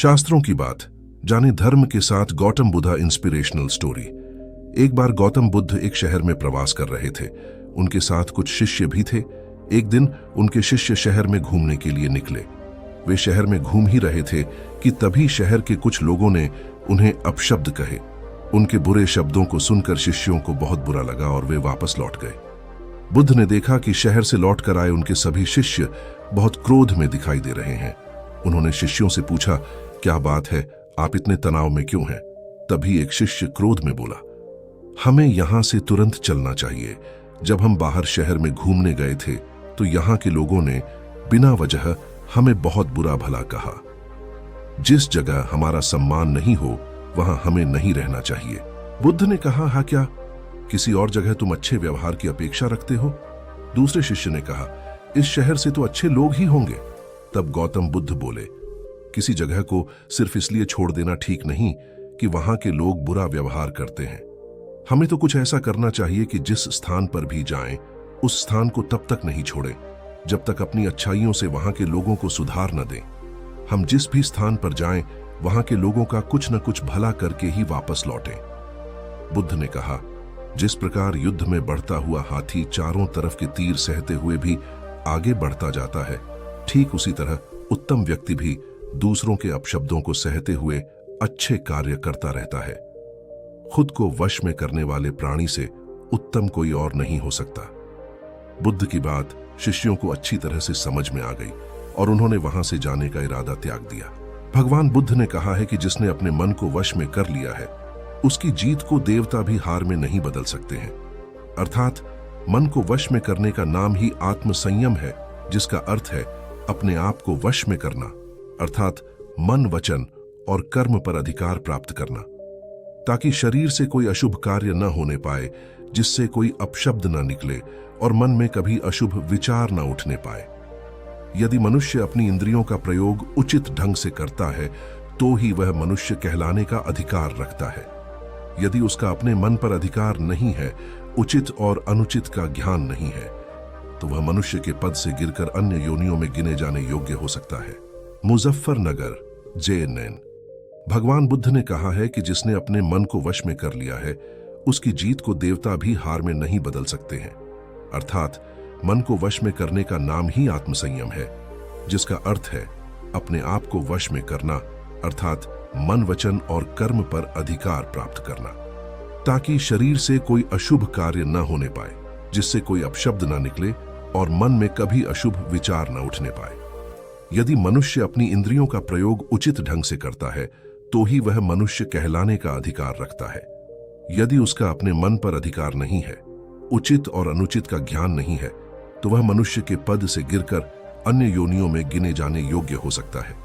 शास्त्रों की बात, जाने धर्म के साथ गौतम बुद्धा इंस्पिरेशनल स्टोरी। एक बार गौतम बुद्ध एक शहर में प्रवास कर रहे थे। उनके साथ कुछ शिष्य भी थे। एक दिन उनके शिष्य शहर में घूमने के लिए निकले। वे शहर में घूम ही रहे थे कि तभी शहर के कुछ लोगों ने उन्हें अपशब्द कहे। उनके बुरे शब्दों को सुनकर शिष्यों को बहुत बुरा लगा और वे वापस लौट गए। बुद्ध ने देखा कि शहर से लौट कर आए उनके सभी शिष्य बहुत क्रोध में दिखाई दे रहे हैं। उन्होंने शिष्यों से पूछा, क्या बात है, आप इतने तनाव में क्यों हैं? तभी एक शिष्य क्रोध में बोला, हमें यहां से तुरंत चलना चाहिए। जब हम बाहर शहर में घूमने गए थे तो यहां के लोगों ने बिना वजह हमें बहुत बुरा भला कहा। जिस जगह हमारा सम्मान नहीं हो वहां हमें नहीं रहना चाहिए। बुद्ध ने कहा, हाँ क्या किसी और जगह तुम अच्छे व्यवहार की अपेक्षा रखते हो? दूसरे शिष्य ने कहा, इस शहर से तो अच्छे लोग ही होंगे। तब गौतम बुद्ध बोले, किसी जगह को सिर्फ इसलिए छोड़ देना ठीक नहीं कि वहां के लोग बुरा व्यवहार करते हैं। हमें तो कुछ ऐसा करना चाहिए कि जिस स्थान पर भी जाएं, उस स्थान को तब तक नहीं छोड़ें जब तक अपनी अच्छाइयों से वहां के लोगों को सुधार न दें। हम जिस भी स्थान पर जाएं, वहां के लोगों का कुछ न कुछ भला करके ही वापस लौटें। बुद्ध ने कहा, जिस प्रकार युद्ध में बढ़ता हुआ हाथी चारों तरफ के तीर सहते हुए भी आगे बढ़ता जाता है, ठीक उसी तरह उत्तम व्यक्ति भी दूसरों के अपशब्दों को सहते हुए अच्छे कार्य करता रहता है। खुद को वश में करने वाले प्राणी से उत्तम कोई और नहीं हो सकता। बुद्ध की बात शिष्यों को अच्छी तरह से समझ में आ गई और उन्होंने वहां से जाने का इरादा त्याग दिया। भगवान बुद्ध ने कहा है कि जिसने अपने मन को वश में कर लिया है, उसकी जीत को देवता भी हार में नहीं बदल सकते हैं। अर्थात मन को वश में करने का नाम ही आत्मसंयम है, जिसका अर्थ है अपने आप को वश में करना, अर्थात मन, वचन और कर्म पर अधिकार प्राप्त करना, ताकि शरीर से कोई अशुभ कार्य न होने पाए, जिससे कोई अपशब्द न निकले और मन में कभी अशुभ विचार न उठने पाए। यदि मनुष्य अपनी इंद्रियों का प्रयोग उचित ढंग से करता है तो ही वह मनुष्य कहलाने का अधिकार रखता है। यदि उसका अपने मन पर अधिकार नहीं है, उचित और अनुचित का ज्ञान नहीं है, तो वह मनुष्य के पद से गिरकर अन्य योनियों में गिने जाने योग्य हो सकता है। मुजफ्फरनगर, JNN। भगवान बुद्ध ने कहा है कि जिसने अपने मन को वश में कर लिया है, उसकी जीत को देवता भी हार में नहीं बदल सकते हैं। अर्थात मन को वश में करने का नाम ही आत्मसंयम है, जिसका अर्थ है अपने आप को वश में करना, अर्थात मन, वचन और कर्म पर अधिकार प्राप्त करना, ताकि शरीर से कोई अशुभ कार्य न होने पाए, जिससे कोई अपशब्द न निकले और मन में कभी अशुभ विचार न उठने पाए। यदि मनुष्य अपनी इंद्रियों का प्रयोग उचित ढंग से करता है तो ही वह मनुष्य कहलाने का अधिकार रखता है। यदि उसका अपने मन पर अधिकार नहीं है, उचित और अनुचित का ज्ञान नहीं है, तो वह मनुष्य के पद से गिरकर अन्य योनियों में गिने जाने योग्य हो सकता है।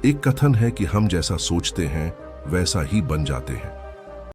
एक कथन है कि हम जैसा सोचते हैं वैसा ही बन जाते हैं।